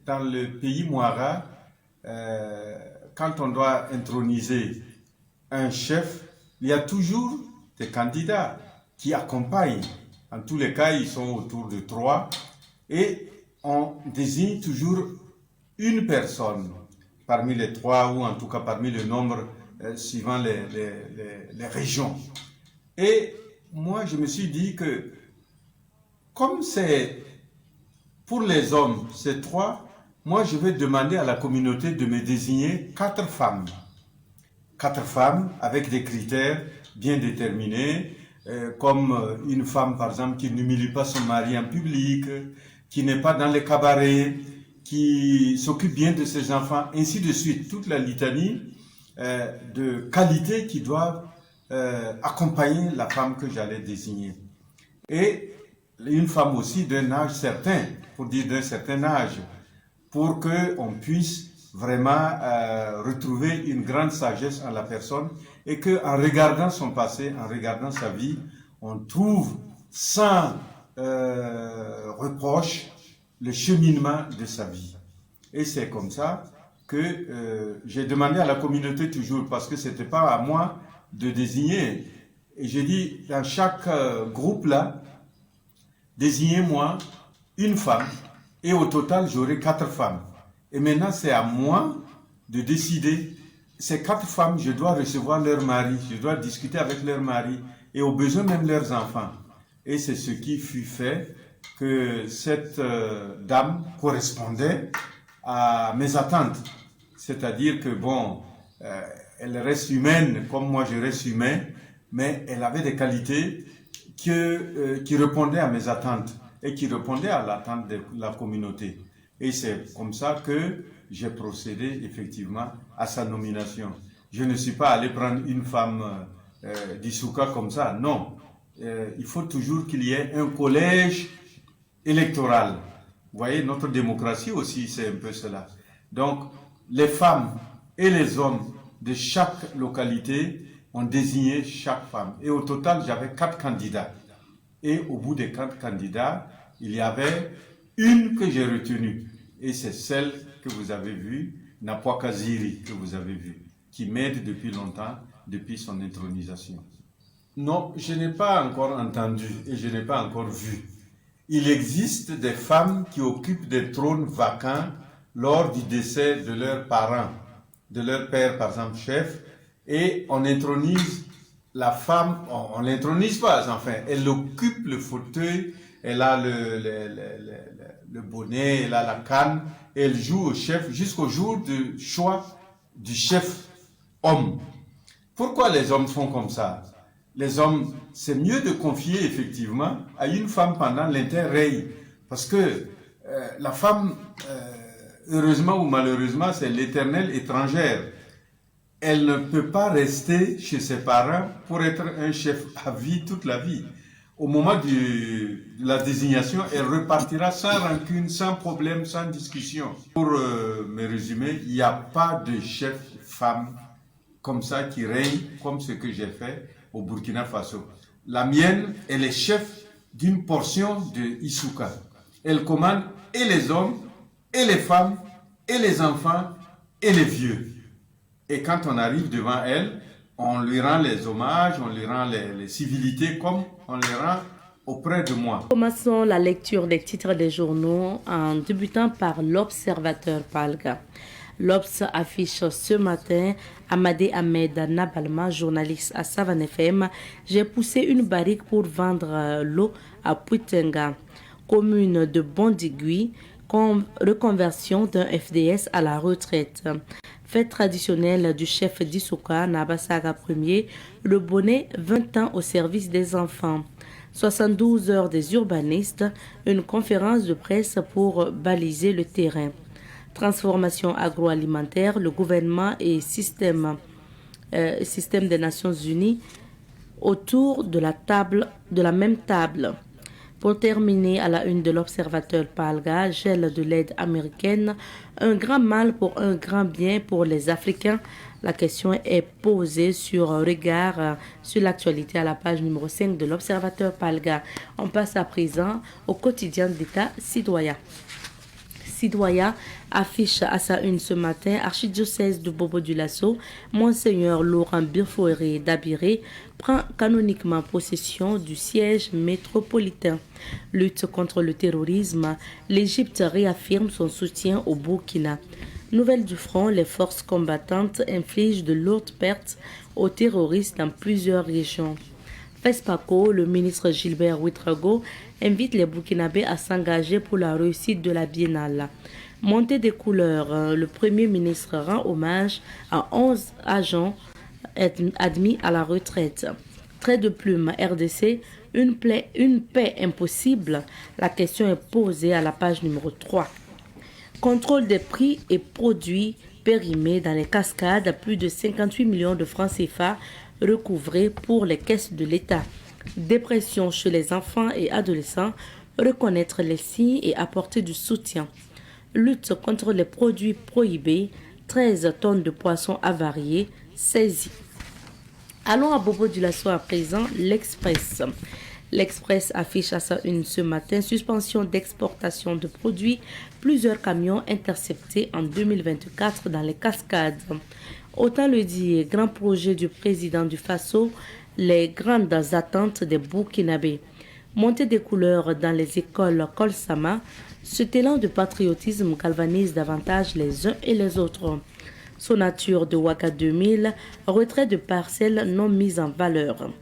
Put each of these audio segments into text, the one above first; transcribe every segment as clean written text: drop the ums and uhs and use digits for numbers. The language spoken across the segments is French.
dans le pays Mouara, quand on doit introniser un chef, il y a toujours des candidats qui accompagnent. En tous les cas, ils sont autour de 3 et on désigne toujours une personne parmi les 3 ou en tout cas parmi le nombre suivant les régions. Et moi, je me suis dit que comme c'est pour les hommes, c'est 3, moi je vais demander à la communauté de me désigner 4 femmes. 4 femmes avec des critères bien déterminés, comme une femme par exemple qui n'humilie pas son mari en public, qui n'est pas dans les cabarets, qui s'occupe bien de ses enfants, ainsi de suite. Toute la litanie de qualités qui doivent accompagner la femme que j'allais désigner. Et une femme aussi d'un âge certain, pour dire d'un certain âge, pour qu'on puisse vraiment retrouver une grande sagesse en la personne et qu'en regardant son passé, en regardant sa vie, on trouve sans reproche le cheminement de sa vie. Et c'est comme ça que j'ai demandé à la communauté toujours, parce que ce n'était pas à moi de désigner. Et j'ai dit, dans chaque groupe là, désignez-moi une femme et au total j'aurai 4 femmes. Et maintenant c'est à moi de décider, ces 4 femmes, je dois recevoir leur mari, je dois discuter avec leur mari et au besoin même leurs enfants. Et c'est ce qui fut fait, que cette dame correspondait à mes attentes. C'est-à-dire que bon, elle reste humaine comme moi je reste humain, mais elle avait des qualités qui répondaient à mes attentes et qui répondaient à l'attente de la communauté. Et c'est comme ça que j'ai procédé effectivement à sa nomination. Je ne suis pas allé prendre une femme d'Issouka comme ça, non. Il faut toujours qu'il y ait un collège électoral. Vous voyez, notre démocratie aussi, c'est un peu cela. Donc, les femmes et les hommes de chaque localité ont désigné chaque femme. Et au total, j'avais 4 candidats. Et au bout des 4 candidats, il y avait une que j'ai retenue. Et c'est celle que vous avez vue, Napwaka Ziri, que vous avez vue, qui m'aide depuis longtemps, depuis son intronisation. Non, je n'ai pas encore entendu et je n'ai pas encore vu. Il existe des femmes qui occupent des trônes vacants lors du décès de leurs parents, de leur père par exemple chef, et on intronise la femme, on l'intronise pas, enfin, elle occupe le fauteuil, elle a le bonnet, elle a la canne, et elle joue au chef jusqu'au jour du choix du chef homme. Pourquoi les hommes font comme ça? Les hommes, c'est mieux de confier effectivement à une femme pendant l'interrègne, parce que la femme, heureusement ou malheureusement, c'est l'éternelle étrangère. Elle ne peut pas rester chez ses parents pour être un chef à vie toute la vie. Au moment de la désignation, elle repartira sans rancune, sans problème, sans discussion. Pour me résumer, il n'y a pas de chef femme comme ça qui règne comme ce que j'ai fait au Burkina Faso. La mienne, elle est chef d'une portion de Issouka. Elle commande et les hommes, et les femmes, et les enfants, et les vieux. Et quand on arrive devant elle, on lui rend les hommages, on lui rend les civilités comme on les rend auprès de moi. Commençons la lecture des titres des journaux en débutant par l'Observateur Palga. L'Obs affiche ce matin Amadé Ahmed Nabalma, journaliste à Savan FM. J'ai poussé une barrique pour vendre l'eau à Puitenga, commune de Bondigui, reconversion d'un FDS à la retraite. Fête traditionnelle du chef d'Issouka, Nabasaga Ier, le bonnet 20 ans au service des enfants. 72 heures des urbanistes, une conférence de presse pour baliser le terrain. Transformation agroalimentaire, le gouvernement et système des Nations Unies autour de la même table. Pour terminer, à la une de l'Observateur Palga, gel de l'aide américaine, un grand mal pour un grand bien pour les Africains. La question est posée sur un regard sur l'actualité à la page numéro 5 de l'Observateur Palga. On passe à présent au quotidien d'État citoyen. citoyen affiche à sa une ce matin, archidiocèse de Bobo-Dioulasso, Monseigneur Laurent Birfoéré d'Abiré prend canoniquement possession du siège métropolitain. Lutte contre le terrorisme, l'Égypte réaffirme son soutien au Burkina. Nouvelle du front, les forces combattantes infligent de lourdes pertes aux terroristes dans plusieurs régions. FESPACO, le ministre Gilbert Ouedraogo, invite les Burkinabés à s'engager pour la réussite de la biennale. Montée des couleurs, le Premier ministre rend hommage à 11 agents admis à la retraite. Trait de plume, RDC, une paix impossible. La question est posée à la page numéro 3. Contrôle des prix et produits périmés dans les cascades, plus de 58 millions de francs CFA recouvrés pour les caisses de l'État. Dépression chez les enfants et adolescents, reconnaître les signes et apporter du soutien. Lutte contre les produits prohibés, 13 tonnes de poissons avariés saisies. Allons à Bobo-Dioulasso à présent, l'Express. L'Express affiche à sa une ce matin suspension d'exportation de produits, plusieurs camions interceptés en 2024 dans les cascades. Autant le dire, grand projet du président du Faso, les grandes attentes des Burkinabés. Montée des couleurs dans les écoles Kolsama, cet élan de patriotisme galvanise davantage les uns et les autres. Sonature de Ouaga 2000, retrait de parcelles non mises en valeur.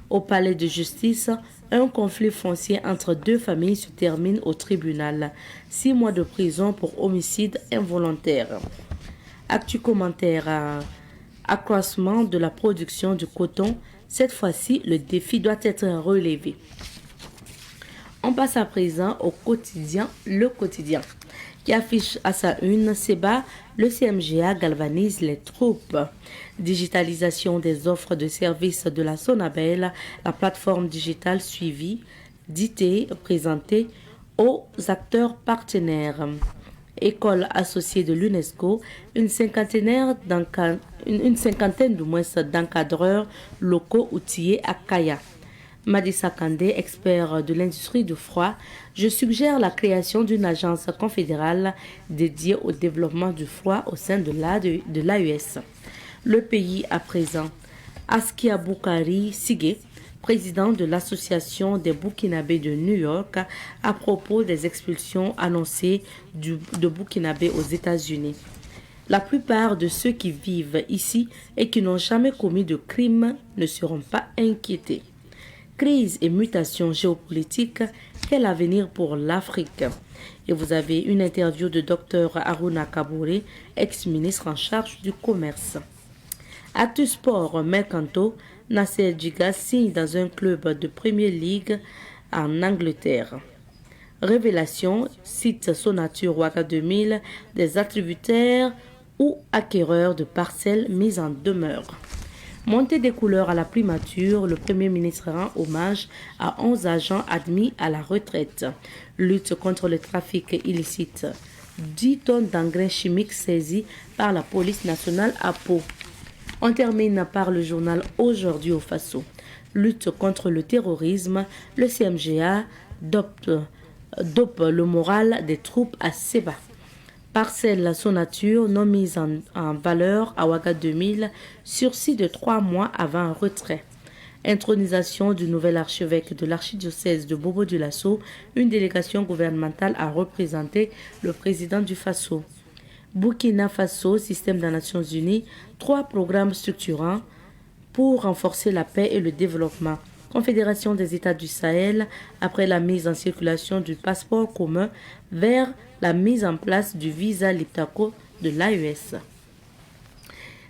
Au palais de justice, un conflit foncier entre deux familles se termine au tribunal. 6 mois de prison pour homicide involontaire. Actu commentaire, accroissement de la production du coton. Cette fois-ci, le défi doit être relevé. On passe à présent au quotidien, le quotidien, qui affiche à sa une, Seba, le CMGA galvanise les troupes. Digitalisation des offres de services de la Sonabel, la plateforme digitale suivie, dite présentée aux acteurs partenaires. École associée de l'UNESCO, une cinquantaine d'encadreurs locaux outillés à Kaya. Madissa Kandé, expert de l'industrie du froid, je suggère la création d'une agence confédérale dédiée au développement du froid au sein de l'AES. Le pays à présent. Askia Boukari Sigé, président de l'Association des Burkinabés de New York, à propos des expulsions annoncées de Burkinabés aux États-Unis. La plupart de ceux qui vivent ici et qui n'ont jamais commis de crime ne seront pas inquiétés. Crise et mutation géopolitique, quel avenir pour l'Afrique? Et vous avez une interview de Dr Aruna Kabouré, ex-ministre en charge du commerce. Actu Sport Mercanto, Nasser Djiga signe dans un club de Premier League en Angleterre. Révélation, cite Sonature Ouaga 2000, des attributaires ou acquéreurs de parcelles mises en demeure. Montée des couleurs à la primature, le Premier ministre rend hommage à 11 agents admis à la retraite. Lutte contre le trafic illicite. 10 tonnes d'engrais chimiques saisies par la police nationale à Pau. On termine par le journal Aujourd'hui au Faso. Lutte contre le terrorisme, le CMGA dope le moral des troupes à Seba. Parcelle Sonature non mise en valeur à Ouaga 2000, sursis de 3 mois avant un retrait. Intronisation du nouvel archevêque de l'archidiocèse de Bobo-Dioulasso, une délégation gouvernementale a représenté le président du Faso. Burkina Faso, système des Nations Unies, 3 programmes structurants pour renforcer la paix et le développement. Confédération des États du Sahel, après la mise en circulation du passeport commun vers la mise en place du visa Liptako de l'AES.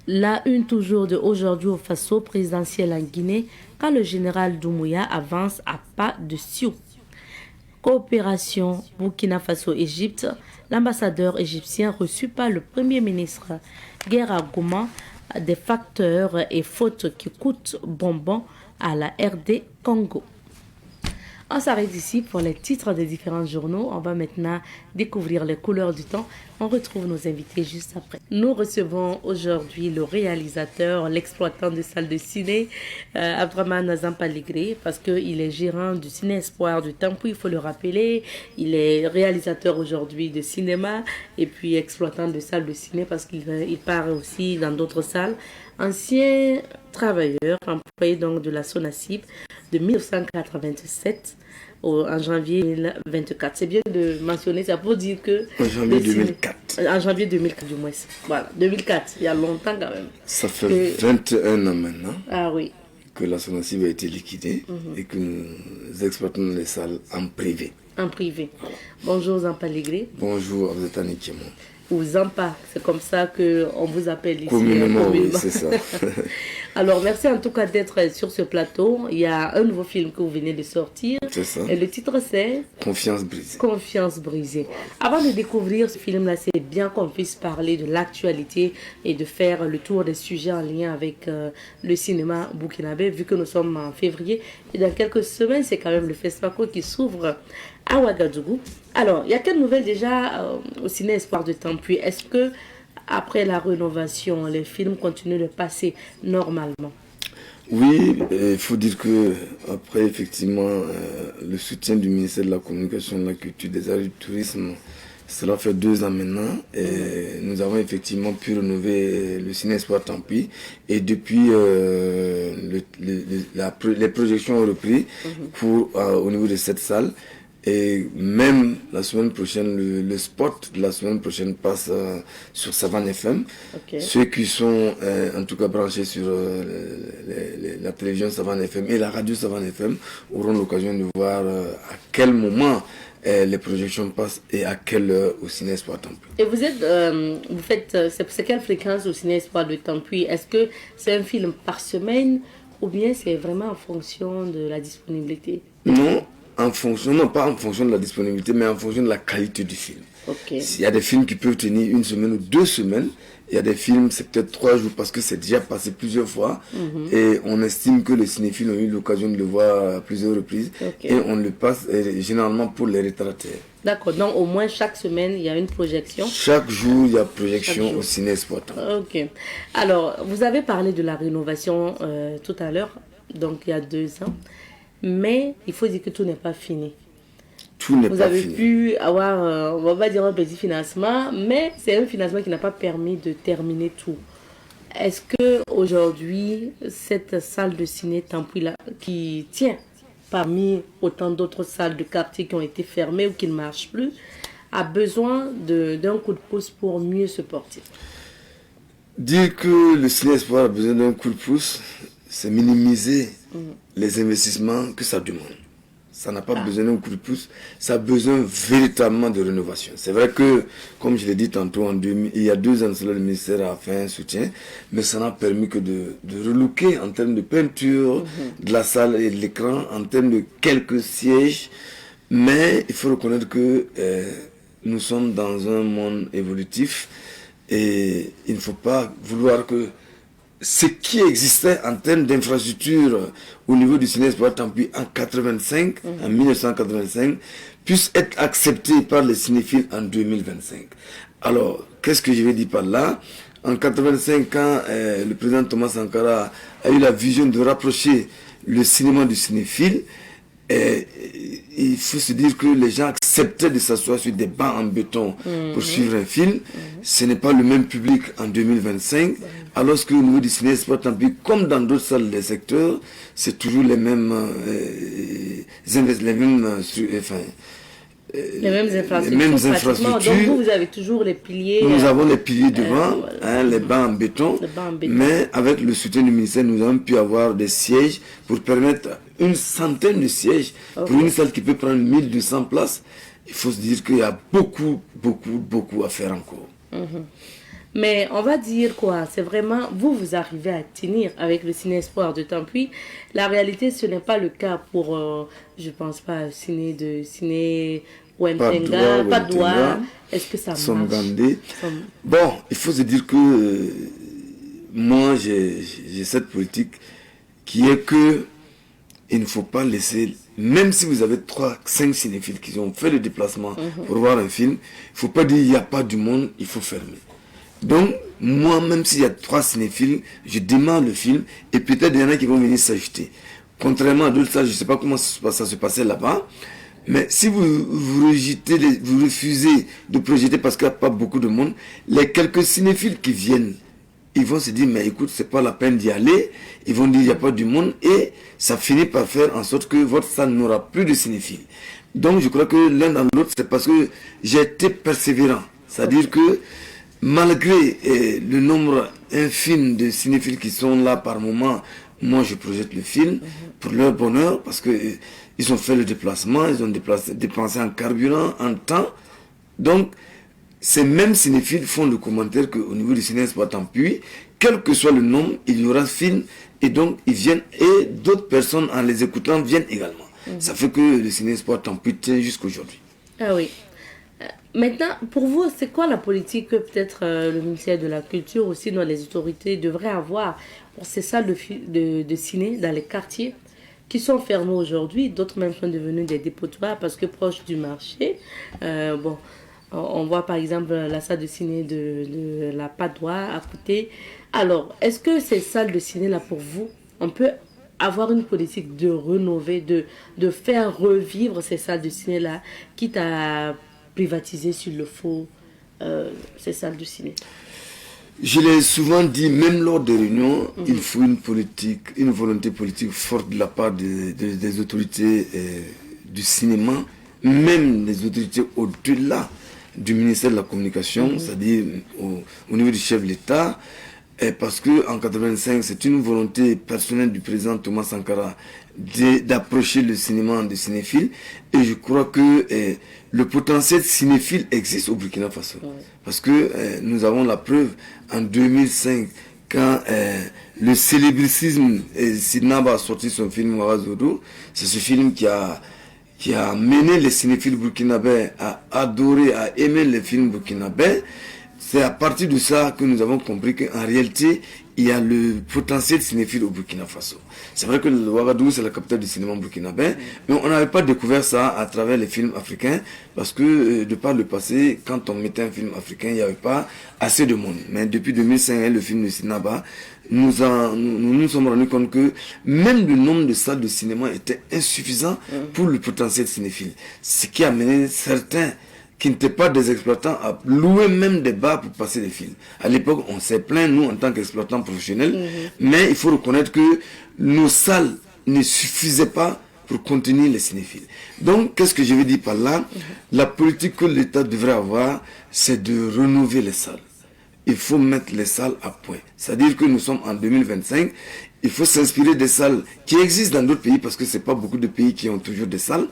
La une toujours de Aujourd'hui au Faso, présidentielle en Guinée, quand le général Doumbouya avance à pas de sioux. Coopération Burkina Faso-Égypte, l'ambassadeur égyptien reçu par le Premier ministre. Guerre à Goma, des facteurs et fautes qui coûtent bonbons à la RD Congo. On s'arrête ici pour les titres des différents journaux. On va maintenant découvrir les couleurs du temps. On retrouve nos invités juste après. Nous recevons aujourd'hui le réalisateur, l'exploitant de salle de ciné, Abdraman Zampaligré, parce qu'il est gérant du Ciné Espoir du Tampou, il faut le rappeler. Il est réalisateur aujourd'hui de cinéma et puis exploitant de salle de ciné parce qu'il part aussi dans d'autres salles. Ancien travailleur, employé donc de la SONACIB de 1987 en janvier 2024. C'est bien de mentionner ça pour dire que... En janvier 2004. En janvier 2004 du moins. Voilà, 2004, il y a longtemps quand même. Ça fait 21 ans maintenant. Ah oui. Que la SONACIB a été liquidée et que nous exploitons les salles en privé. En privé. Bonjour Zampaligré. Bonjour Abzetani Kiemon. Ou Zampa, c'est comme ça qu'on vous appelle ici. Communément, oui, c'est ça. Alors, merci en tout cas d'être sur ce plateau. Il y a un nouveau film que vous venez de sortir. C'est ça. Et le titre c'est Confiance brisée. Confiance brisée. Avant de découvrir ce film-là, c'est bien qu'on puisse parler de l'actualité et de faire le tour des sujets en lien avec le cinéma burkinabé, vu que nous sommes en février. Et dans quelques semaines, c'est quand même le FESPACO qui s'ouvre à Ouagadougou. Alors, il y a quelle nouvelle déjà au Ciné Espoir de Tampui? Est-ce que après la rénovation, les films continuent de passer normalement? Oui, il faut dire que après effectivement le soutien du ministère de la Communication, de la Culture, des Arts et du Tourisme, cela fait 2 ans maintenant et nous avons effectivement pu rénover le Ciné Espoir Tampui et depuis les projections ont repris au niveau de cette salle. Et même la semaine prochaine, le spot de la semaine prochaine passe sur Savane FM. Okay. Ceux qui sont en tout cas branchés sur la télévision Savane FM et la radio Savane FM auront l'occasion de voir à quel moment les projections passent et à quelle heure au Ciné Espoir Tampui. Et vous faites, c'est quelle fréquence au Ciné Espoir de Tampui? Est-ce que c'est un film par semaine ou bien c'est vraiment en fonction de la disponibilité? Non. Non pas en fonction de la disponibilité, mais en fonction de la qualité du film. Okay. Il y a des films qui peuvent tenir 1 semaine ou 2 semaines. Il y a des films, c'est peut-être 3 jours parce que c'est déjà passé plusieurs fois. Et on estime que les cinéphiles ont eu l'occasion de le voir à plusieurs reprises. Okay. Et on le passe généralement pour les rétractaires. D'accord, donc au moins chaque semaine, il y a une projection. Chaque jour, il y a projection au Ciné Espoir. Ok. Alors, vous avez parlé de la rénovation tout à l'heure, donc il y a 2 ans. Mais il faut dire que tout n'est pas fini. Tout n'est Vous pas avez fini. pu avoir, on va pas dire un petit financement, mais c'est un financement qui n'a pas permis de terminer tout. Est-ce que aujourd'hui cette salle de ciné Tampui qui tient parmi autant d'autres salles de quartier qui ont été fermées ou qui ne marchent plus, a besoin d'un coup de pouce pour mieux se porter? Dire que le Ciné Espoir a besoin d'un coup de pouce, c'est minimiser les investissements que ça demande. Ça n'a pas besoin d'un coup de pouce, ça a besoin véritablement de rénovation. C'est vrai que, comme je l'ai dit tantôt, il y a 2 ans, le ministère a fait un soutien, mais ça n'a permis que de relooker en termes de peinture de la salle et de l'écran, en termes de quelques sièges. Mais il faut reconnaître que nous sommes dans un monde évolutif et il ne faut pas vouloir que ce qui existait en termes d'infrastructure au niveau du Ciné Espoir Tampui en 1985, puisse être accepté par les cinéphiles en 2025. Alors, qu'est-ce que je vais dire par là? En 85, quand le président Thomas Sankara a eu la vision de rapprocher le cinéma du cinéphile, il faut se dire que les gens acceptaient de s'asseoir sur des bancs en béton pour suivre un film. Ce n'est pas le même public en 2025, alors qu'au niveau du Ciné Espoir Tampui, comme dans d'autres salles des secteurs, c'est toujours les mêmes infrastructures. Donc vous avez toujours les piliers. Nous avons les piliers devant, les bancs en béton. Mais avec le soutien du ministère, nous avons pu avoir des sièges pour permettre une centaine de sièges pour une salle qui peut prendre 1200 places. Il faut se dire qu'il y a beaucoup à faire encore. Mais on va dire quoi? C'est vraiment, vous arrivez à tenir avec le Ciné Espoir de Tampui. La réalité, ce n'est pas le cas pour, je pense pas, ciné Wemtenga, Padoua. Est-ce que ça marche? Bon, il faut se dire que moi, j'ai cette politique qui est que il ne faut pas laisser, même si vous avez 3-5 cinéphiles qui ont fait le déplacement pour voir un film, il ne faut pas dire il n'y a pas du monde, il faut fermer. Donc, moi, même s'il y a 3 cinéphiles, je démarre le film et peut-être il y en a qui vont venir s'ajouter. Contrairement à d'autres salles, je ne sais pas comment ça se passait là-bas, mais si vous refusez de projeter parce qu'il n'y a pas beaucoup de monde, les quelques cinéphiles qui viennent, ils vont se dire, mais écoute, c'est pas la peine d'y aller. Ils vont dire, il n'y a pas du monde. Et ça finit par faire en sorte que votre salle n'aura plus de cinéphiles. Donc, je crois que l'un dans l'autre, c'est parce que j'ai été persévérant. C'est-à-dire que, malgré le nombre infime de cinéphiles qui sont là par moment, moi, je projette le film pour leur bonheur, parce que ils ont fait le déplacement, ils ont dépensé en carburant, en temps. Donc, ces mêmes cinéphiles font le commentaire qu'au niveau du Ciné-Espoir Tampuy, quel que soit le nombre, il y aura film, et donc ils viennent, et d'autres personnes en les écoutant viennent également. Ça fait que le Ciné-Espoir Tampuy tient jusqu'aujourd'hui. Ah oui. Maintenant, pour vous, c'est quoi la politique que peut-être le ministère de la Culture, aussi dans les autorités, devraient avoir pour ces salles de ciné dans les quartiers qui sont fermés aujourd'hui, d'autres même sont devenus des dépotoirs parce que proches du marché. On voit par exemple la salle de ciné de la Padoie à côté. Alors, est-ce que ces salles de ciné-là, pour vous, on peut avoir une politique de rénover, de faire revivre ces salles de ciné-là, quitte à privatiser s'il le faut ces salles de ciné? Je l'ai souvent dit, même lors des réunions, il faut une volonté politique forte de la part des autorités du cinéma, même les autorités au-delà du ministère de la Communication, c'est-à-dire au niveau du chef de l'État, parce qu'en 1985, c'est une volonté personnelle du président Thomas Sankara d'approcher le cinéma des cinéphiles, et je crois que le potentiel cinéphile existe au Burkina Faso. Parce que nous avons la preuve en 2005, quand le célébricisme Sidnaba a sorti son film Ouagadougou, c'est ce film qui a mené les cinéphiles burkinabés à adorer, à aimer les films burkinabés. C'est à partir de ça que nous avons compris qu'en réalité, il y a le potentiel cinéphile au Burkina Faso. C'est vrai que le Ouagadougou, c'est la capitale du cinéma burkinabé, mais on n'avait pas découvert ça à travers les films africains, parce que de par le passé, quand on mettait un film africain, il n'y avait pas assez de monde. Mais depuis 2005, le film de Sidnaba, nous nous sommes rendus compte que même le nombre de salles de cinéma était insuffisant pour le potentiel cinéphile. Ce qui a amené certains qui n'étaient pas des exploitants à louer même des bars pour passer des films. À l'époque, on s'est plaint, nous, en tant qu'exploitants professionnels, mais il faut reconnaître que nos salles ne suffisaient pas pour contenir les cinéphiles. Donc, qu'est-ce que je veux dire par là? La politique que l'État devrait avoir, c'est de rénover les salles. Il faut mettre les salles à point. C'est-à-dire que nous sommes en 2025, il faut s'inspirer des salles qui existent dans d'autres pays, parce que ce n'est pas beaucoup de pays qui ont toujours des salles.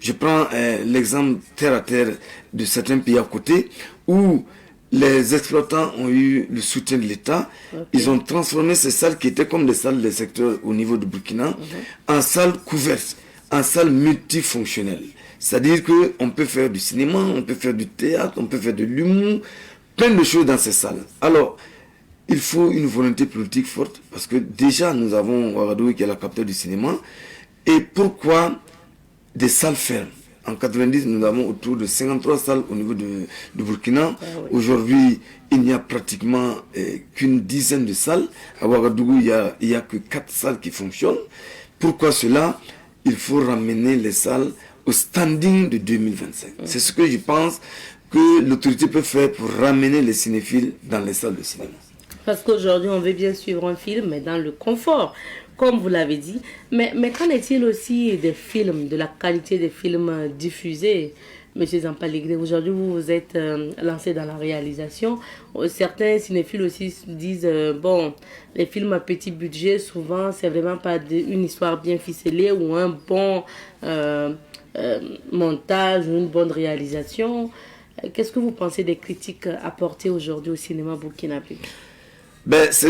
Je prends l'exemple terre à terre de certains pays à côté où les exploitants ont eu le soutien de l'État. Ils ont transformé ces salles qui étaient comme des salles des secteurs au niveau du Burkina en salles couvertes, en salles multifonctionnelles. C'est-à-dire qu'on peut faire du cinéma, on peut faire du théâtre, on peut faire de l'humour, plein de choses dans ces salles. Alors, il faut une volonté politique forte parce que déjà nous avons Ouagadougou qui est la capitale du cinéma. Et pourquoi des salles fermes? En 90, nous avons autour de 53 salles au niveau du Burkina. Aujourd'hui, il n'y a pratiquement qu'une dizaine de salles. À Ouagadougou, il n'y a que 4 salles qui fonctionnent. Pourquoi cela? Il faut ramener les salles au standing de 2025. C'est ce que je pense que l'autorité peut faire pour ramener les cinéphiles dans les salles de cinéma. Parce qu'aujourd'hui, on veut bien suivre un film, mais dans le confort, comme vous l'avez dit. Mais qu'en est-il aussi des films, de la qualité des films diffusés, M. Zampalegre? Aujourd'hui, vous vous êtes lancé dans la réalisation. Certains cinéphiles aussi disent, les films à petit budget, souvent, c'est vraiment pas une histoire bien ficelée ou un bon montage ou une bonne réalisation. Qu'est-ce que vous pensez des critiques apportées aujourd'hui au cinéma burkinabé? C'est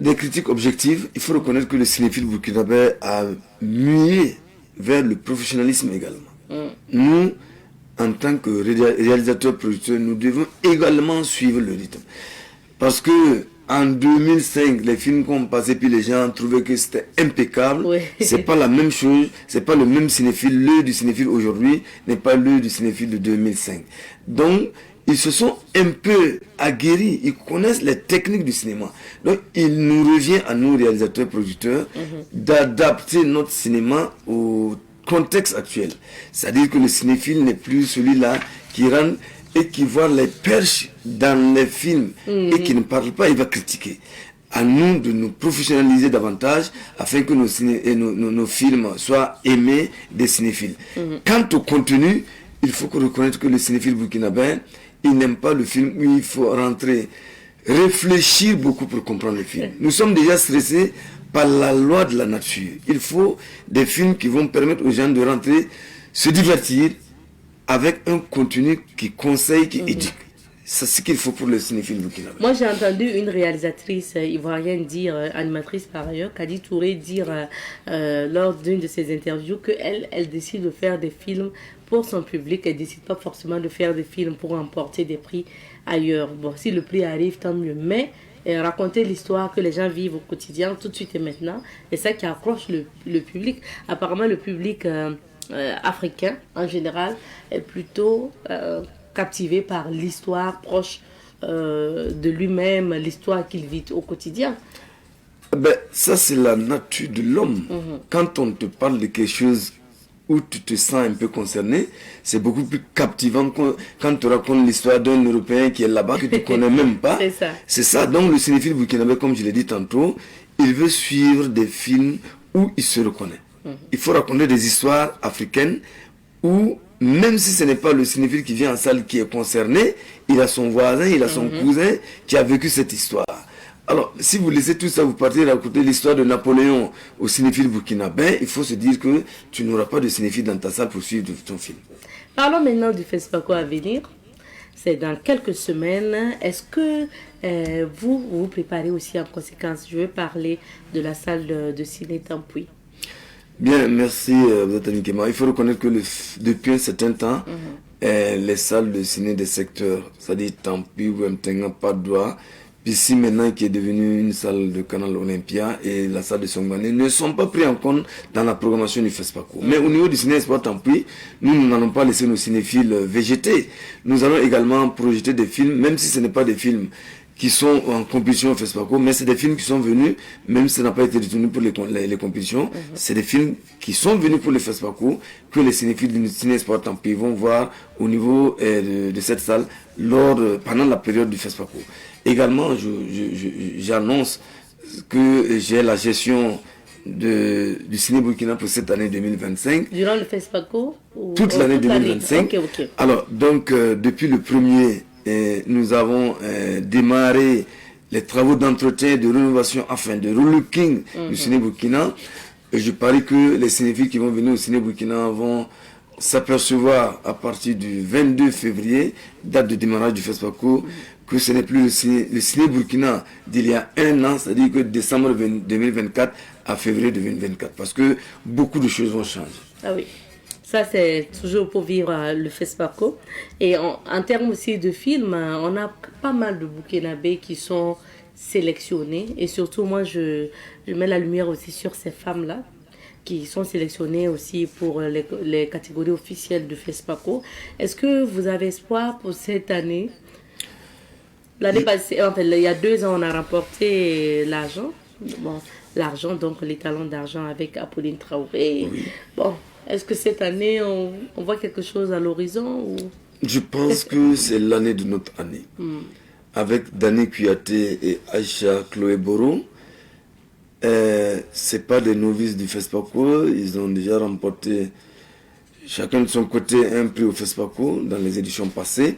des critiques objectives. Il faut reconnaître que le cinéphile burkinabé a mué vers le professionnalisme également. Nous, en tant que réalisateurs, producteurs, nous devons également suivre le rythme. Parce que en 2005, les films qu'on passait, puis les gens trouvaient que c'était impeccable. Oui. C'est pas la même chose, c'est pas le même cinéphile. L'œil du cinéphile aujourd'hui n'est pas l'œil du cinéphile de 2005. Donc, ils se sont un peu aguerris, ils connaissent les techniques du cinéma. Donc, il nous revient à nous, réalisateurs, producteurs, d'adapter notre cinéma au contexte actuel. C'est-à-dire que le cinéphile n'est plus celui-là qui rentre et qui voit les perches dans les films et qui ne parle pas, il va critiquer. À nous de nous professionnaliser davantage afin que nos films soient aimés des cinéphiles. Quant au contenu, il faut reconnaître que le cinéphile burkinabé, il n'aime pas le film où il faut rentrer, réfléchir beaucoup pour comprendre le film. Nous sommes déjà stressés par la loi de la nature. Il faut des films qui vont permettre aux gens de rentrer, se divertir, avec un contenu qui conseille, qui éduque. C'est ce qu'il faut pour le cinéphile burkinabé. Moi, j'ai entendu une réalisatrice ivoirienne dire, animatrice par ailleurs, Kadi Touré dire lors d'une de ses interviews qu'elle décide de faire des films pour son public. Elle ne décide pas forcément de faire des films pour remporter des prix ailleurs. Bon, si le prix arrive, tant mieux. Mais raconter l'histoire que les gens vivent au quotidien, tout de suite et maintenant, c'est ça qui accroche le public. Apparemment, le public africain, en général, est plutôt captivé par l'histoire proche de lui-même, l'histoire qu'il vit au quotidien. Ben, ça, c'est la nature de l'homme. Quand on te parle de quelque chose où tu te sens un peu concerné, c'est beaucoup plus captivant quand tu racontes l'histoire d'un Européen qui est là-bas, que tu ne connais même pas. C'est ça. C'est ça. Donc, le cinéphile burkinabé, comme je l'ai dit tantôt, il veut suivre des films où il se reconnaît. Il faut raconter des histoires africaines où, même si ce n'est pas le cinéphile qui vient en salle qui est concerné, il a son voisin, il a son cousin qui a vécu cette histoire. Alors, si vous laissez tout ça, vous partez raconter l'histoire de Napoléon au cinéphile burkinabé, il faut se dire que tu n'auras pas de cinéphile dans ta salle pour suivre ton film. Parlons maintenant du FESPACO à venir. C'est dans quelques semaines. Est-ce que vous vous préparez aussi en conséquence? Je veux parler de la salle de ciné Tampoui. Bien, merci Amikema. Il faut reconnaître que depuis un certain temps, les salles de ciné des secteurs, c'est-à-dire Tampi, Wemtenga, Padoua, puis ici maintenant qui est devenue une salle de Canal Olympia et la salle de Songbané, ne sont pas pris en compte dans la programmation du FESPACO. Mais au niveau du ciné Espoir Tampi, nous n'allons pas laisser nos cinéphiles végéter. Nous allons également projeter des films, même si ce n'est pas des films qui sont en compétition au FESPACO, mais c'est des films qui sont venus, même si ça n'a pas été retenu pour les compétitions, c'est des films qui sont venus pour le FESPACO, que les cinéphiles du ciné Espoir Tampi vont voir au niveau de cette salle pendant la période du FESPACO. Également, j'annonce que j'ai la gestion du ciné Burkina pour cette année 2025. Durant le FESPACO toute l'année 2025. Okay. Alors, donc, depuis le 1er, nous avons démarré les travaux d'entretien, de rénovation, enfin de relooking du ciné Burkina. Et je parie que les cinéphiles qui vont venir au ciné Burkina vont s'apercevoir à partir du 22 février, date de démarrage du FESPACO, que ce n'est plus le ciné Burkina d'il y a un an, c'est-à-dire que décembre 2024 à février 2024, parce que beaucoup de choses vont changer. Ah oui, ça c'est toujours pour vivre le FESPACO. Et en termes aussi de films, on a pas mal de Burkinabés qui sont sélectionnés. Et surtout, moi, je mets la lumière aussi sur ces femmes-là, qui sont sélectionnées aussi pour les catégories officielles de FESPACO. Est-ce que vous avez espoir pour cette année? L'année passée, en fait, il y a 2 ans, on a remporté l'argent. Bon, l'argent, donc les talents d'argent avec Apolline Traoré. Oui. Bon, est-ce que cette année, on voit quelque chose à l'horizon ou... Je pense que c'est l'année de notre année. Avec Dani Kouyaté et Aïcha Chloé Boro, c'est pas des novices du FESPACO. Ils ont déjà remporté chacun de son côté un prix au FESPACO dans les éditions passées.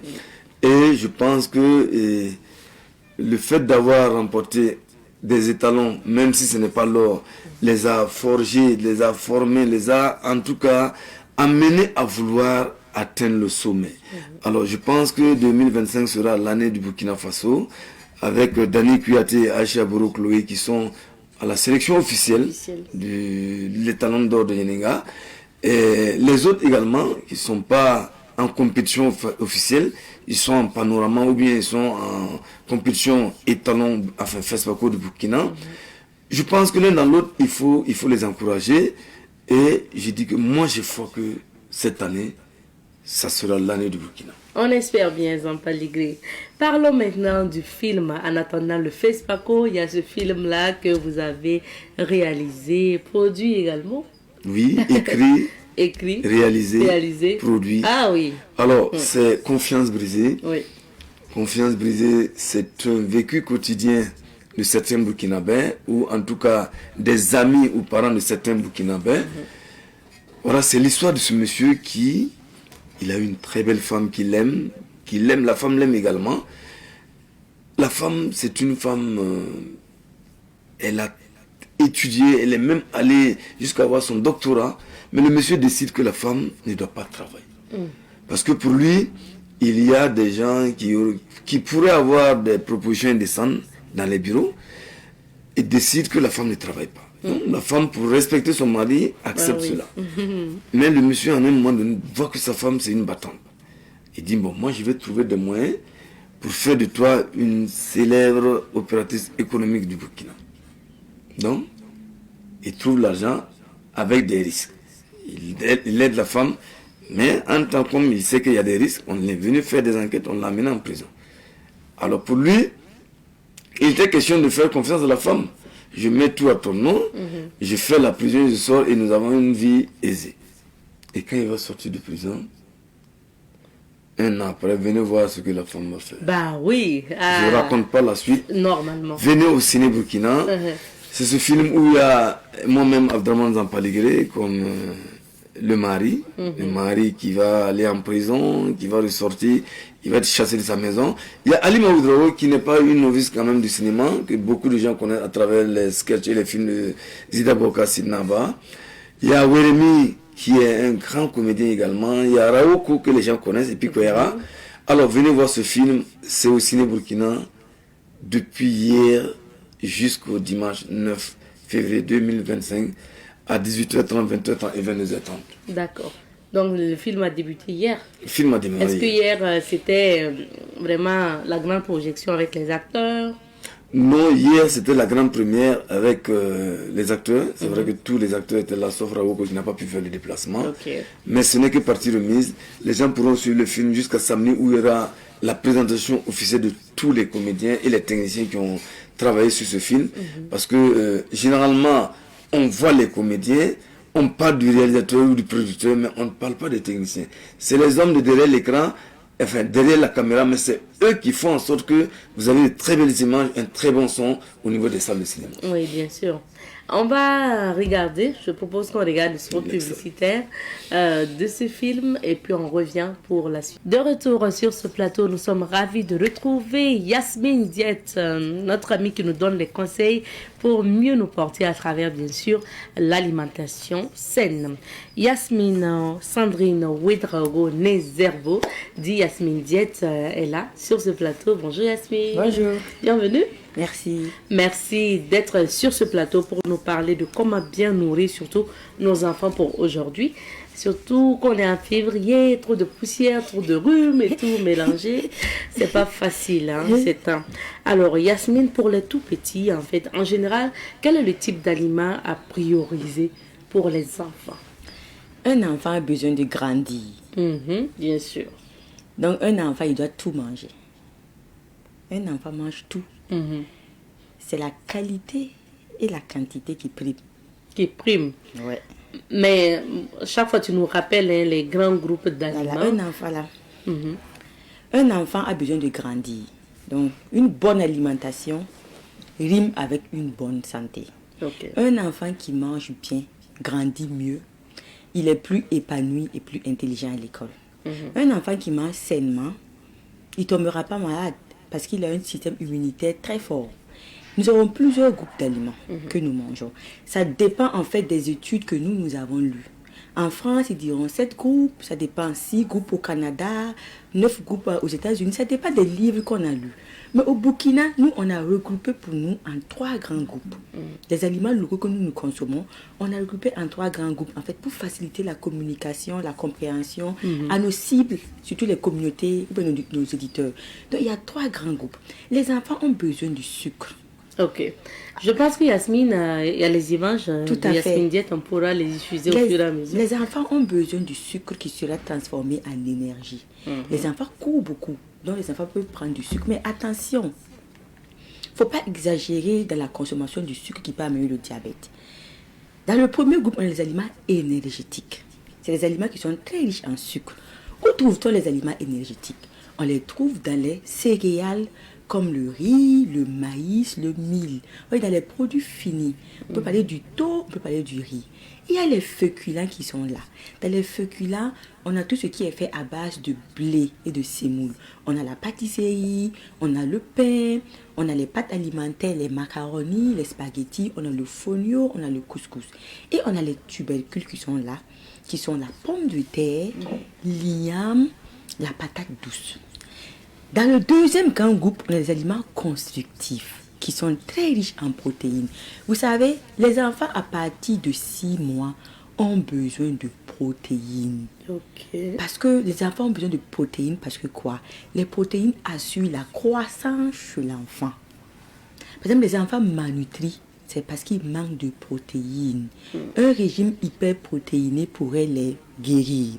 Et je pense que le fait d'avoir remporté des étalons, même si ce n'est pas l'or, les a forgés, les a formés, les a en tout cas amenés à vouloir atteindre le sommet. Alors je pense que 2025 sera l'année du Burkina Faso, avec Dani Kouyaté et Aïcha Boro Chloé qui sont à la sélection officielle des talons d'or de Yenenga. Et les autres également, qui ne sont pas en compétition officielle, ils sont en panorama ou bien ils sont en compétition étalon, enfin FESPACO de Burkina. Je pense que l'un dans l'autre, il faut les encourager. Et je dis que moi, j'ai foi que cette année, ça sera l'année du Burkina. On espère bien, Zampaligré. Parlons maintenant du film. En attendant le FESPACO, il y a ce film-là que vous avez réalisé, produit également. Oui, écrit, réalisé, produit. Ah oui. Alors, c'est Confiance brisée. Oui. Confiance brisée, c'est un vécu quotidien de certains Burkinabés, ou en tout cas des amis ou parents de certains Burkinabés. Voilà, c'est l'histoire de ce monsieur il a une très belle femme qu'il aime, la femme l'aime également. La femme, c'est une femme, elle a étudié, elle est même allée jusqu'à avoir son doctorat, mais le monsieur décide que la femme ne doit pas travailler. Parce que pour lui, il y a des gens qui pourraient avoir des propositions indécentes dans les bureaux et décide que la femme ne travaille pas. Donc, la femme, pour respecter son mari, accepte cela. Mais le monsieur, en un moment donné, voit que sa femme, c'est une battante. Il dit, bon, moi, je vais trouver des moyens pour faire de toi une célèbre opératrice économique du Burkina. Donc, il trouve l'argent avec des risques. Il aide la femme, mais en tant comme il sait qu'il y a des risques, on est venu faire des enquêtes, on l'a amené en prison. Alors pour lui, il était question de faire confiance à la femme. Je mets tout à ton nom, je fais la prison, je sors et nous avons une vie aisée. Et quand il va sortir de prison, un an après, venez voir ce que la femme va faire. Bah oui. Je ne raconte pas la suite. Normalement. Venez au Ciné Burkina. C'est ce film où il y a moi-même Abdraman Zampaligré comme le mari qui va aller en prison, qui va ressortir, il va être chassé de sa maison. Il y a Ali Maoudrao qui n'est pas une novice quand même du cinéma, que beaucoup de gens connaissent à travers les sketchs et les films de Zida Boka Sidnaba. Il y a Weremi qui est un grand comédien également. Il y a Raoko que les gens connaissent et puis Koyara. Alors venez voir ce film, c'est au Ciné Burkina depuis hier jusqu'au dimanche 9 février 2025 à 18h30, 20h30 et 22h30. D'accord. Donc le film a débuté hier. Le film a démarré. Est-ce que hier c'était vraiment la grande projection avec les acteurs? Non, hier c'était la grande première avec les acteurs. C'est vrai que tous les acteurs étaient là, sauf Raoult qui n'a pas pu faire le déplacement. Mais ce n'est que partie remise. Les gens pourront suivre le film jusqu'à samedi où il y aura la présentation officielle de tous les comédiens et les techniciens qui ont travaillé sur ce film. Parce que généralement, on voit les comédiens, on parle du réalisateur ou du producteur, mais on ne parle pas des techniciens. C'est les hommes de derrière l'écran, enfin derrière la caméra, mais c'est eux qui font en sorte que vous avez de très belles images, un très bon son au niveau des salles de cinéma. Oui, bien sûr. On va regarder, je propose qu'on regarde le spot publicitaire de ce film et puis on revient pour la suite. De retour sur ce plateau, nous sommes ravis de retrouver Yasmine Diette, notre amie qui nous donne les conseils pour mieux nous porter à travers, bien sûr, l'alimentation saine. Yasmine Sandrine Ouedraogo Nezervo, dit Yasmine Diette, est là sur ce plateau. Bonjour Yasmine. Bonjour. Bienvenue. Merci. Merci d'être sur ce plateau pour nous parler de comment bien nourrir surtout nos enfants pour aujourd'hui. Surtout qu'on est en février, trop de poussière, trop de rhume et tout mélangé. C'est pas facile, hein, c'est temps. Alors, Yasmine, pour les tout petits, en fait, en général, quel est le type d'aliment à prioriser pour les enfants? Un enfant a besoin de grandir. Bien sûr. Donc, un enfant, il doit tout manger. Un enfant mange tout. C'est la qualité et la quantité qui priment. Qui priment. Ouais. Mais chaque fois, tu nous rappelles les grands groupes d'aliments. Voilà, un enfant là. Un enfant a besoin de grandir. Donc, une bonne alimentation rime avec une bonne santé. Un enfant qui mange bien grandit mieux. Il est plus épanoui et plus intelligent à l'école. Un enfant qui mange sainement, il ne tombera pas malade parce qu'il a un système immunitaire très fort. Nous avons plusieurs groupes d'aliments que nous mangeons. Ça dépend en fait des études que nous avons lues. En France, ils diront 7 groupes, ça dépend, 6 groupes au Canada, 9 groupes aux États-Unis, ça dépend des livres qu'on a lus. Mais au Burkina, nous, on a regroupé pour nous en 3 grands groupes. Les aliments locaux que nous consommons, on a regroupé en 3 grands groupes, en fait, pour faciliter la communication, la compréhension à nos cibles, surtout les communautés, nos éditeurs. Donc, il y a 3 grands groupes. Les enfants ont besoin du sucre. Ok. Je pense que Yasmine, il y a les images de Yasmine Diète, on pourra les diffuser au fur et à mesure. Les enfants ont besoin du sucre qui sera transformé en énergie. Les enfants courent beaucoup, donc les enfants peuvent prendre du sucre. Mais attention, il ne faut pas exagérer dans la consommation du sucre qui peut amener le diabète. Dans le premier groupe, on a les aliments énergétiques. C'est les aliments qui sont très riches en sucre. Où trouve-t-on les aliments énergétiques? On les trouve dans les céréales, comme le riz, le maïs, le mil. Oui, dans les produits finis. On peut parler du thon, on peut parler du riz. Il y a les féculents qui sont là. Dans les féculents, on a tout ce qui est fait à base de blé et de semoule. On a la pâtisserie, on a le pain, on a les pâtes alimentaires, les macaronis, les spaghettis, on a le fonio, on a le couscous. Et on a les tubercules qui sont là, qui sont la pomme de terre, l'igname, la patate douce. Dans le deuxième grand groupe, on a les aliments constructifs qui sont très riches en protéines. Vous savez, les enfants à partir de 6 mois ont besoin de protéines. Ok. Parce que les enfants ont besoin de protéines parce que quoi? Les protéines assurent la croissance chez l'enfant. Par exemple, les enfants malnutris, c'est parce qu'ils manquent de protéines. Un régime hyperprotéiné pourrait les guérir.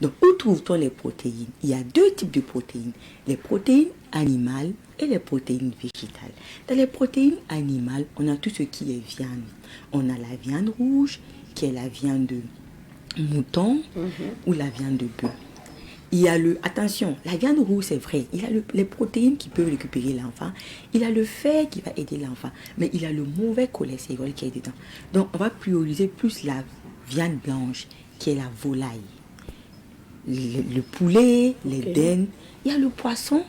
Donc, où trouve-t-on les protéines? Il y a 2 types de protéines. Les protéines animales et les protéines végétales. Dans les protéines animales, on a tout ce qui est viande. On a la viande rouge, qui est la viande de mouton ou la viande de bœuf. Il y a attention, la viande rouge, c'est vrai, il a les protéines qui peuvent récupérer l'enfant, il a le fer qui va aider l'enfant, mais il a le mauvais cholestérol qui est dedans. Donc, on va prioriser plus la viande blanche, qui est la volaille. Le poulet, les daims, il y a le poisson,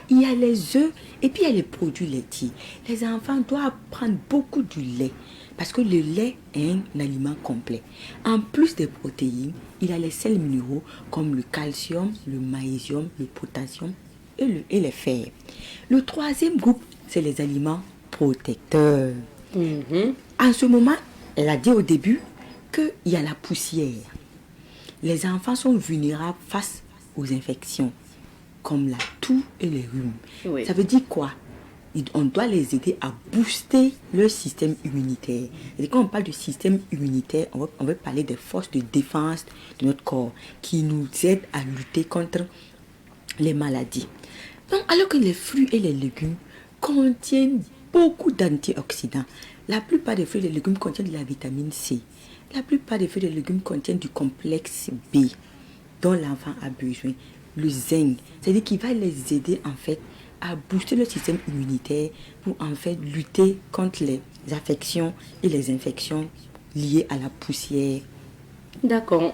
il y a les œufs, et puis il y a les produits laitiers. Les enfants doivent prendre beaucoup du lait, parce que le lait est un aliment complet. En plus des protéines, il y a les sels minéraux comme le calcium, le magnésium, le potassium et les fers. Le troisième groupe, c'est les aliments protecteurs. En ce moment, elle a dit au début qu'il y a la poussière. Les enfants sont vulnérables face aux infections, comme la toux et les rhumes. Oui. Ça veut dire quoi? On doit les aider à booster leur système immunitaire. Et quand on parle de système immunitaire, on va parler des forces de défense de notre corps qui nous aident à lutter contre les maladies. Donc, alors que les fruits et les légumes contiennent beaucoup d'antioxydants, la plupart des fruits et des légumes contiennent de la vitamine C. La plupart des fruits et des légumes contiennent du complexe B dont l'enfant a besoin. Le zinc, c'est-à-dire qu'il va les aider en fait à booster le système immunitaire pour en fait lutter contre les affections et les infections liées à la poussière. D'accord.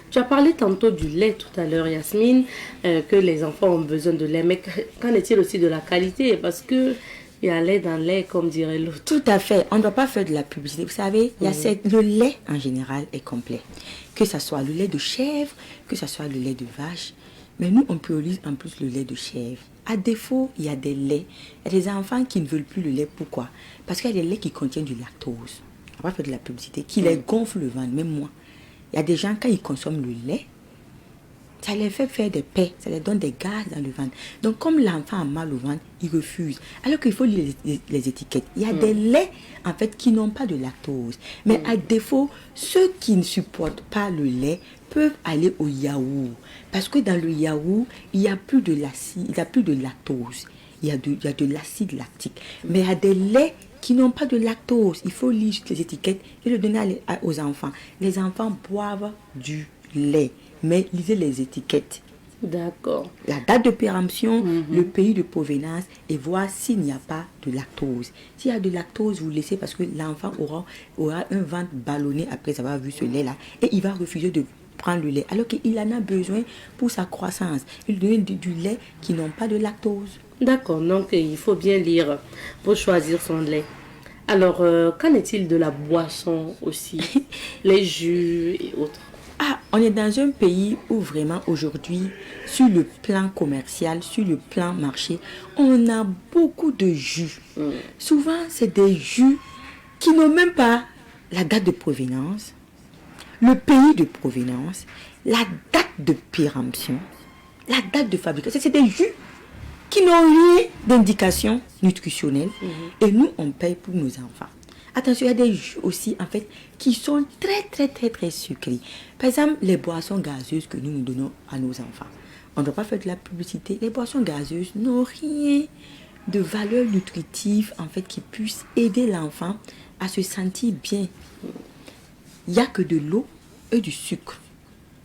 Tu as parlé tantôt du lait tout à l'heure, Yasmine, que les enfants ont besoin de lait. Mais qu'en est-il aussi de la qualité? Parce que il y a lait dans lait, comme dirait l'autre. Tout à fait. On ne doit pas faire de la publicité. Vous savez, le lait en général est complet. Que ce soit le lait de chèvre, que ce soit le lait de vache. Mais nous, on priorise en plus le lait de chèvre. À défaut, il y a des laits. Il y a des enfants qui ne veulent plus le lait. Pourquoi? Parce qu'il y a des laits qui contiennent du lactose. On va faire de la publicité. Qui les gonfle le ventre, même moi. Il y a des gens, quand ils consomment le lait, ça les fait faire des paix. Ça les donne des gaz dans le ventre. Donc, comme l'enfant a mal au ventre, il refuse. Alors qu'il faut lire les étiquettes. Il y a des laits, en fait, qui n'ont pas de lactose. Mais à défaut, ceux qui ne supportent pas le lait peuvent aller au yaourt. Parce que dans le yaourt, il n'y a plus de l'acide, il n'y a plus de lactose. Il y a de l'acide lactique. Mais il y a des laits qui n'ont pas de lactose. Il faut lire les étiquettes et le donner aux enfants. Les enfants boivent du lait, mais lisez les étiquettes. D'accord. La date de péremption, le pays de provenance et voir s'il n'y a pas de lactose. S'il y a de lactose, vous laissez parce que l'enfant aura un ventre ballonné après avoir vu ce lait-là et il va refuser de prendre le lait alors qu'il en a besoin pour sa croissance. Il donne du lait qui n'ont pas de lactose. D'accord, donc il faut bien lire pour choisir son lait. Alors, qu'en est-il de la boisson aussi, les jus et autres? On est dans un pays où vraiment aujourd'hui, sur le plan commercial, sur le plan marché, on a beaucoup de jus. Souvent, c'est des jus qui n'ont même pas la date de provenance, le pays de provenance, la date de péremption, la date de fabrication. C'est des jus qui n'ont rien d'indication nutritionnelle et nous, on paye pour nos enfants. Attention, il y a des jus aussi, en fait, qui sont très sucrés. Par exemple, les boissons gazeuses que nous donnons à nos enfants. On ne doit pas faire de la publicité. Les boissons gazeuses n'ont rien de valeur nutritive, en fait, qui puisse aider l'enfant à se sentir bien. Il n'y a que de l'eau et du sucre.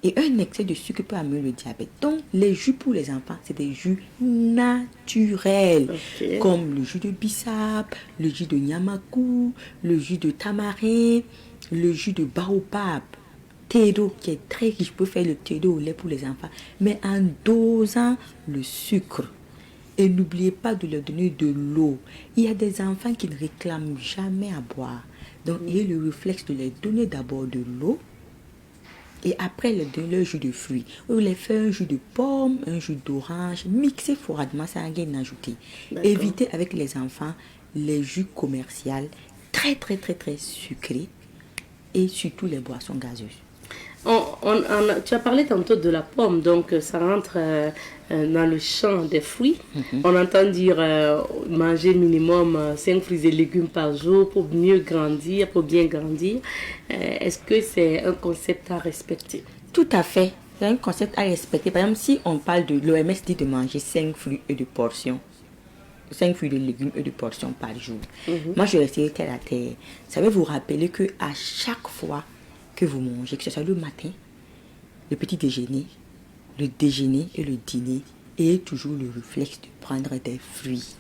Et un excès de sucre peut amener le diabète. Donc, les jus pour les enfants, c'est des jus naturels. Comme le jus de bissap, le jus de nyamakou, le jus de tamarin, le jus de baobab. Thé d'eau qui est très riche. Je peux faire le thé d'eau au lait pour les enfants. Mais en dosant le sucre. Et n'oubliez pas de leur donner de l'eau. Il y a des enfants qui ne réclament jamais à boire. Donc, il y a le réflexe de leur donner d'abord de l'eau. Et après, le jus de fruits. Vous les faites un jus de pomme, un jus d'orange, mixé froidement, sans rien ajouter. Évitez avec les enfants les jus commerciaux, très sucrés, et surtout les boissons gazeuses. Tu as parlé tantôt de la pomme, donc ça rentre dans le champ des fruits. On entend dire manger minimum 5 fruits et légumes par jour pour mieux grandir, pour bien grandir. Est-ce que c'est un concept à respecter? Tout à fait, c'est un concept à respecter. Par exemple, si on parle de l'OMS dit de manger 5 fruits et de portions, 5 fruits de légumes et de portions par jour. Moi, je resterai terre à terre. Ça veut vous rappeler que à chaque fois que vous mangez, que ce soit le matin, le petit déjeuner, le déjeuner et le dîner, ayez toujours le réflexe de prendre des fruits.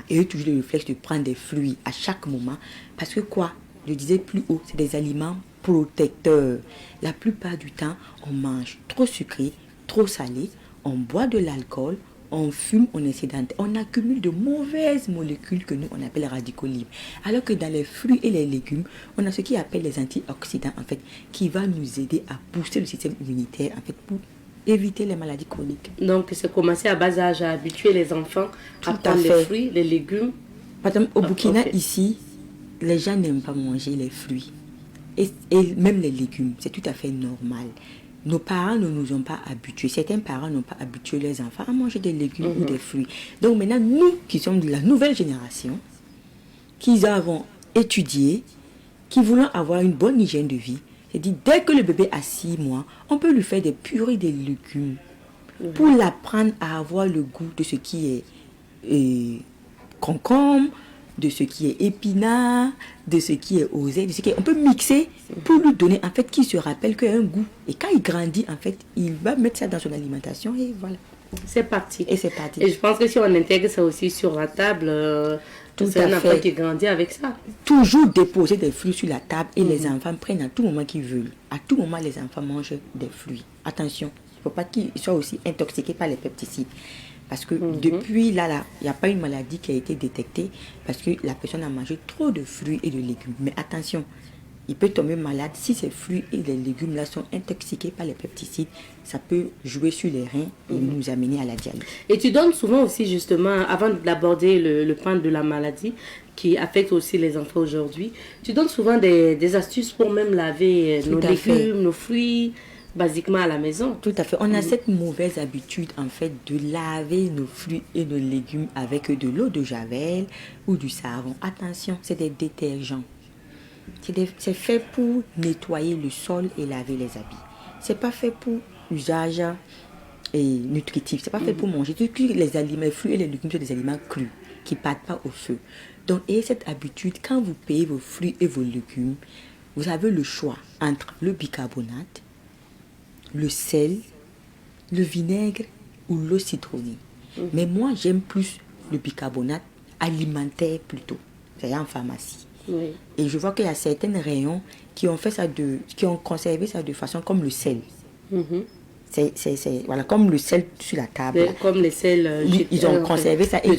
Ayez toujours le réflexe de prendre des fruits à chaque moment. Parce que quoi? Je disais plus haut, c'est des aliments protecteurs. La plupart du temps, on mange trop sucré, trop salé, on boit de l'alcool, on fume, on est sédentaire, on accumule de mauvaises molécules que nous, on appelle radicaux libres. Alors que dans les fruits et les légumes, on a ce qu'on appelle les antioxydants, en fait, qui va nous aider à booster le système immunitaire, en fait, pour éviter les maladies chroniques. Donc, c'est commencer à bas âge à habituer les enfants à prendre les fruits, les légumes. Par exemple, au Burkina, ici, les gens n'aiment pas manger les fruits. Et même les légumes, c'est tout à fait normal. Nos parents ne nous ont pas habitués. Certains parents n'ont pas habitué les enfants à manger des légumes ou des fruits. Donc maintenant, nous qui sommes de la nouvelle génération, qui avons étudié, qui voulons avoir une bonne hygiène de vie, c'est-à-dire dès que le bébé a 6 mois, on peut lui faire des purées de légumes pour l'apprendre à avoir le goût de ce qui est concombre, de ce qui est épinard, de ce qui est oseille, de ce qui est... On peut mixer pour lui donner, en fait, qu'il se rappelle qu'il y a un goût. Et quand il grandit, en fait, il va mettre ça dans son alimentation et voilà. C'est parti. Et c'est parti. Et je pense que si on intègre ça aussi sur la table, c'est un enfant qui grandit avec ça. Toujours déposer des fruits sur la table et les enfants prennent à tout moment qu'ils veulent. À tout moment, les enfants mangent des fruits. Attention, il ne faut pas qu'ils soient aussi intoxiqués par les pesticides. Parce que depuis là, il n'y a pas une maladie qui a été détectée parce que la personne a mangé trop de fruits et de légumes. Mais attention, il peut tomber malade si ces fruits et les légumes là sont intoxiqués par les pesticides. Ça peut jouer sur les reins et nous amener à la dialyse. Et tu donnes souvent aussi justement, avant d'aborder le point de la maladie qui affecte aussi les enfants aujourd'hui, tu donnes souvent des astuces pour même laver nos légumes, nos fruits, basiquement à la maison. Tout à fait. On a cette mauvaise habitude, en fait, de laver nos fruits et nos légumes avec de l'eau de javel ou du savon. Attention, c'est des détergents. C'est fait pour nettoyer le sol et laver les habits. C'est pas fait pour usage nutritif. C'est pas fait pour manger. Les aliments, les fruits et les légumes sont des aliments crus qui partent pas au feu. Donc, ayez cette habitude, quand vous payez vos fruits et vos légumes, vous avez le choix entre le bicarbonate, le sel, le vinaigre ou l'eau citronnée. Mais moi, j'aime plus le bicarbonate alimentaire plutôt. C'est en pharmacie. Et je vois qu'il y a certains rayons qui ont fait ça qui ont conservé ça de façon comme le sel. voilà, comme le sel sur la table. Comme les sels. Ils ont conservé ça et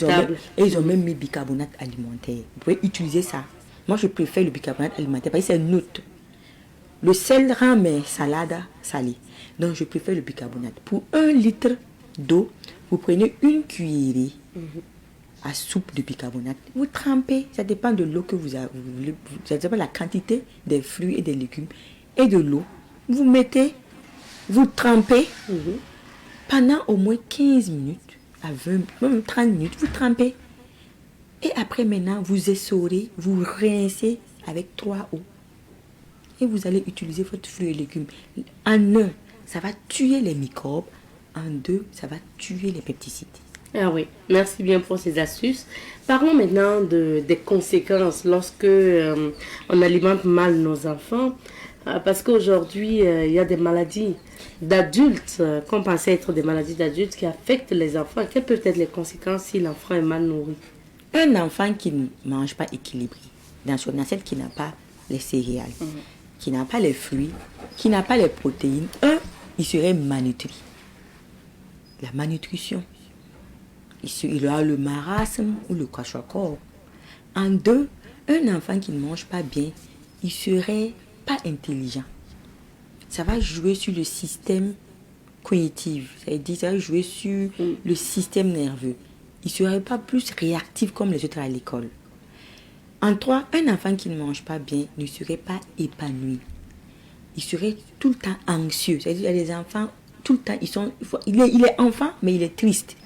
ils ont même mis bicarbonate alimentaire. Vous pouvez utiliser ça. Moi, je préfère le bicarbonate alimentaire parce que c'est neutre. Le sel rend mes salades salées. Donc, je préfère le bicarbonate. Pour 1 litre d'eau, vous prenez une cuillerée à soupe de bicarbonate. Vous trempez, ça dépend de l'eau que vous avez. Ça dépend de la quantité des fruits et des légumes et de l'eau. Vous mettez, vous trempez pendant au moins 15 minutes à 20, même 30 minutes. Vous trempez. Et après, maintenant, vous essorez, vous rincez avec 3 eaux. Et vous allez utiliser votre fruit et légumes. En 1, ça va tuer les microbes. En 2, ça va tuer les pesticides. Ah oui, merci bien pour ces astuces. Parlons maintenant des conséquences lorsque on alimente mal nos enfants. Parce qu'aujourd'hui, il y a des maladies d'adultes qu'on pensait être des maladies d'adultes qui affectent les enfants. Quelles peuvent être les conséquences si l'enfant est mal nourri? Un enfant qui ne mange pas équilibré, dans son assiette qui n'a pas les céréales, qui n'a pas les fruits, qui n'a pas les protéines, il serait malnutri. La malnutrition. Il aura le marasme ou le kwashiorkor. En 2, un enfant qui ne mange pas bien, il serait pas intelligent. Ça va jouer sur le système cognitif, c'est-à-dire ça va jouer sur le système nerveux. Il ne serait pas plus réactif comme les autres à l'école. En 3, un enfant qui ne mange pas bien ne serait pas épanoui. Il serait tout le temps anxieux. C'est-à-dire qu'il y a des enfants, tout le temps, il est enfant, mais il est triste.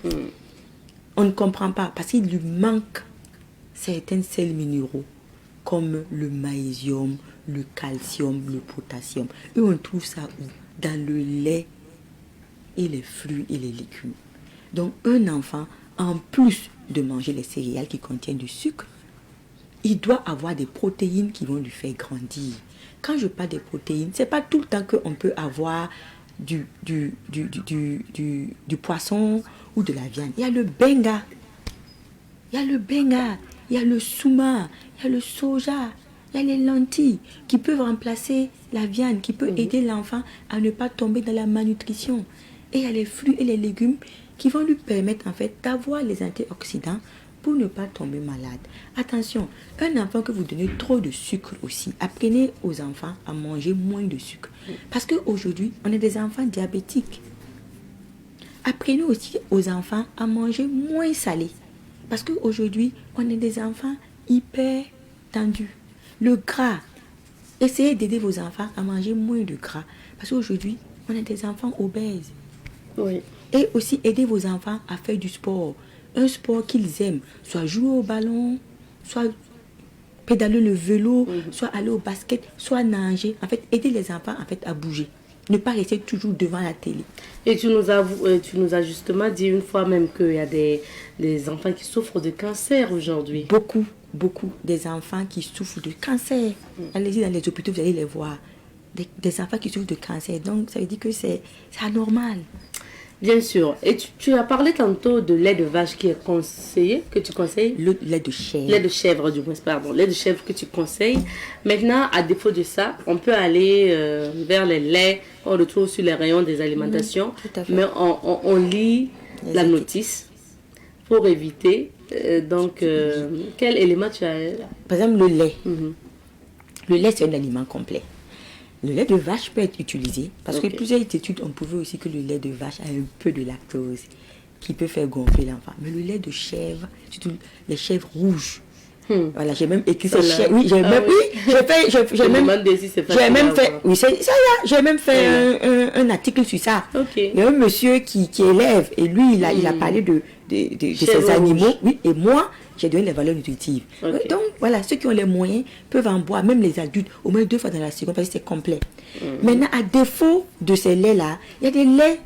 On ne comprend pas parce qu'il lui manque certains sels minéraux comme le magnésium, le calcium, le potassium. Et on trouve ça où? Dans le lait et les fruits et les légumes. Donc un enfant, en plus de manger les céréales qui contiennent du sucre, il doit avoir des protéines qui vont lui faire grandir. Quand je parle des protéines, ce n'est pas tout le temps qu'on peut avoir du poisson ou de la viande. Il y a le benga, il y a le souma, il y a le soja, il y a les lentilles qui peuvent remplacer la viande, qui peut aider l'enfant à ne pas tomber dans la malnutrition. Et il y a les fruits et les légumes qui vont lui permettre en fait d'avoir les antioxydants pour ne pas tomber malade. Attention, un enfant que vous donnez trop de sucre aussi, apprenez aux enfants à manger moins de sucre. Parce qu'aujourd'hui, on a des enfants diabétiques. Apprenez aussi aux enfants à manger moins salé. Parce qu'aujourd'hui, on a des enfants hyper tendus. Le gras, essayez d'aider vos enfants à manger moins de gras. Parce qu'aujourd'hui, on a des enfants obèses. Oui. Et aussi aider vos enfants à faire du sport. Un sport qu'ils aiment, soit jouer au ballon, soit pédaler le vélo, soit aller au basket, soit nager. En fait, aider les enfants en fait, à bouger. Ne pas rester toujours devant la télé. Et tu nous as justement dit une fois même qu'il y a des enfants qui souffrent de cancer aujourd'hui. Beaucoup des enfants qui souffrent de cancer. Allez-y dans les hôpitaux, vous allez les voir. Des enfants qui souffrent de cancer. Donc, ça veut dire que c'est anormal. Bien sûr. Et tu as parlé tantôt de lait de vache qui est conseillé, que tu conseilles. Le lait de chèvre. Lait de chèvre, du moins, pardon. Lait de chèvre que tu conseilles. Maintenant, à défaut de ça, on peut aller vers les laits qu'on retrouve sur les rayons des alimentations. Tout à fait. Mais on lit la notice pour éviter. Quel élément tu as? Par exemple, le lait. Le lait, c'est un aliment complet. Le lait de vache peut être utilisé parce que plusieurs études ont prouvé aussi que le lait de vache a un peu de lactose qui peut faire gonfler l'enfant. Mais le lait de chèvre, surtout les chèvres rouges. Voilà, j'ai même écrit ces chèvres. Oui, j'ai même fait un article sur ça. Il y a un monsieur qui élève et lui, il a parlé de ces animaux. Oui, et moi, j'ai donné les valeurs nutritives. Donc, voilà, ceux qui ont les moyens peuvent en boire, même les adultes, au moins 2 fois dans la seconde, parce que c'est complet. Maintenant, à défaut de ces laits-là, il y a des laits,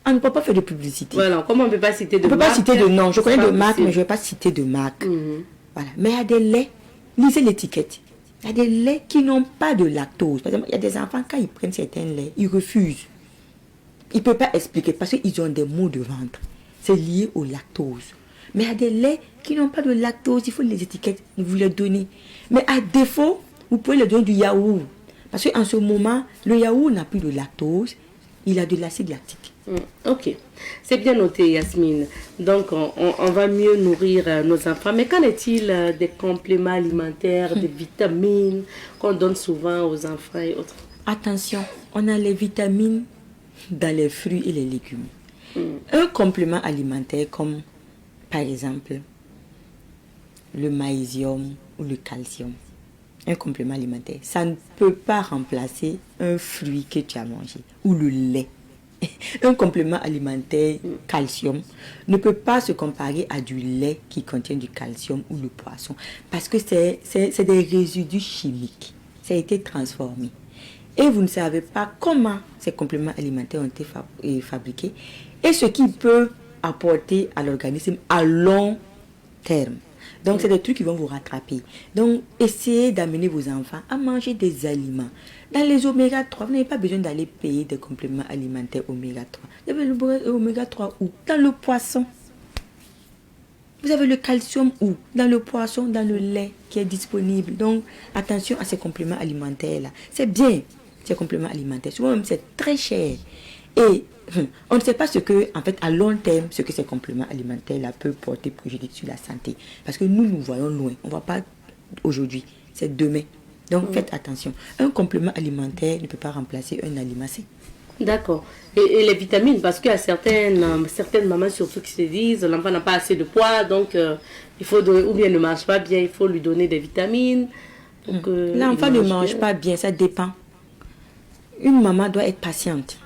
on ne peut pas faire de publicité. Voilà, comment on ne peut pas citer de marque? On ne peut pas citer de nom. Je connais de marque, mais je ne vais pas citer de marque. Voilà. Mais il y a des laits, lisez l'étiquette. Il y a des laits qui n'ont pas de lactose. Par exemple, il y a des enfants, quand ils prennent certains laits, ils refusent. Ils ne peuvent pas expliquer parce qu'ils ont des maux de ventre. C'est lié au lactose. Mais il y a des laits qui n'ont pas de lactose, il faut les étiquettes, vous les donnez. Mais à défaut, vous pouvez leur donner du yaourt. Parce qu'en ce moment, le yaourt n'a plus de lactose, il a de l'acide lactique. Ok, c'est bien noté, Yasmine. Donc, on va mieux nourrir nos enfants. Mais qu'en est-il des compléments alimentaires, des vitamines qu'on donne souvent aux enfants et autres? Attention, on a les vitamines dans les fruits et les légumes. Un complément alimentaire comme, par exemple, le magnésium ou le calcium. Un complément alimentaire, ça ne peut pas remplacer un fruit que tu as mangé ou le lait. Un complément alimentaire calcium ne peut pas se comparer à du lait qui contient du calcium ou le poisson parce que c'est des résidus chimiques. Ça a été transformé. Et vous ne savez pas comment ces compléments alimentaires ont été fabriqués et ce qu'ils peuvent apporter à l'organisme à long terme. Donc, c'est des trucs qui vont vous rattraper. Donc, essayez d'amener vos enfants à manger des aliments. Dans les oméga 3, vous n'avez pas besoin d'aller payer des compléments alimentaires oméga 3. Vous avez le oméga 3 où? Dans le poisson. Vous avez le calcium où? Dans le poisson, dans le lait qui est disponible. Donc, attention à ces compléments alimentaires-là. C'est bien, ces compléments alimentaires. Souvent même, c'est très cher. Et on ne sait pas ce que, en fait, à long terme, ce que ces compléments alimentaires-là peuvent porter préjudice sur la santé. Parce que nous voyons loin. On ne voit pas aujourd'hui, c'est demain. Donc, faites attention. Un complément alimentaire ne peut pas remplacer un aliment sain. D'accord. Et les vitamines, parce qu'il y a certaines mamans surtout qui se disent l'enfant n'a pas assez de poids, donc il faut ou bien ne mange pas bien, il faut lui donner des vitamines. L'enfant ne mange pas bien, ça dépend. Une maman doit être patiente.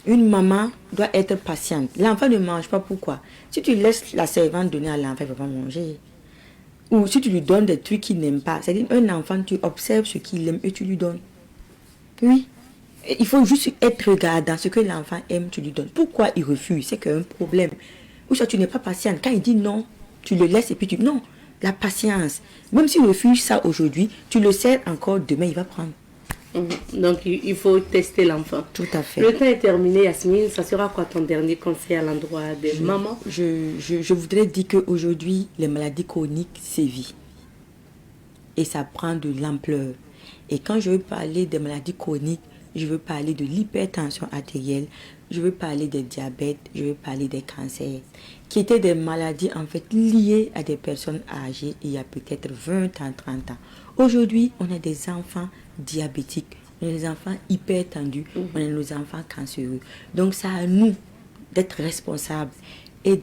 Une maman doit être patiente. L'enfant ne mange pas, pourquoi? Si tu laisses la servante donner à l'enfant, il ne va pas manger. Ou si tu lui donnes des trucs qu'il n'aime pas, c'est-à-dire un enfant, tu observes ce qu'il aime et tu lui donnes. Oui. Il faut juste être regardant. Ce que l'enfant aime, tu lui donnes. Pourquoi il refuse? C'est qu'il y a un problème. Ou ça, tu n'es pas patiente. Quand il dit non, tu le laisses et puis tu... Non, la patience. Même s'il refuse ça aujourd'hui, tu le sers encore demain, il va prendre. Donc, il faut tester l'enfant. Tout à fait. Le temps est terminé, Yasmine. Ça sera quoi ton dernier conseil à l'endroit des mamans? Je voudrais dire qu'aujourd'hui, les maladies chroniques sévissent. Et ça prend de l'ampleur. Et quand je veux parler des maladies chroniques, je veux parler de l'hypertension artérielle, je veux parler des diabètes, je veux parler des cancers, qui étaient des maladies en fait liées à des personnes âgées il y a peut-être 20 ans, 30 ans. Aujourd'hui, on a des enfants diabétiques, on a des enfants hypertendus, on a nos enfants cancéreux. Donc, c'est à nous d'être responsables et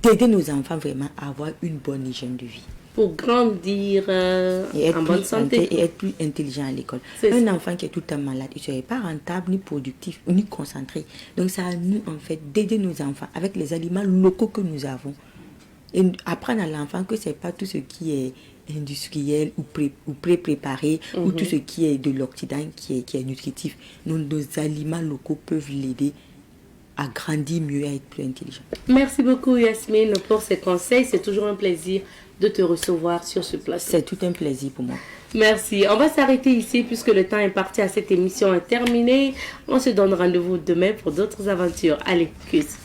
d'aider nos enfants vraiment à avoir une bonne hygiène de vie. Pour grandir en bonne santé. Et être plus intelligent à l'école. Un enfant qui est tout le temps malade, il ne serait pas rentable, ni productif, ni concentré. Donc, c'est à nous, en fait, d'aider nos enfants avec les aliments locaux que nous avons. Et apprendre à l'enfant que ce n'est pas tout ce qui est industriel ou pré-préparé, ou tout ce qui est de l'Occident qui est nutritif. Nos aliments locaux peuvent l'aider à grandir mieux, à être plus intelligent. Merci beaucoup, Yasmine, pour ces conseils. C'est toujours un plaisir de te recevoir sur ce plateau. C'est tout un plaisir pour moi. Merci. On va s'arrêter ici puisque le temps imparti à cette émission est terminé. On se donne rendez-vous demain pour d'autres aventures. Allez, cuisse.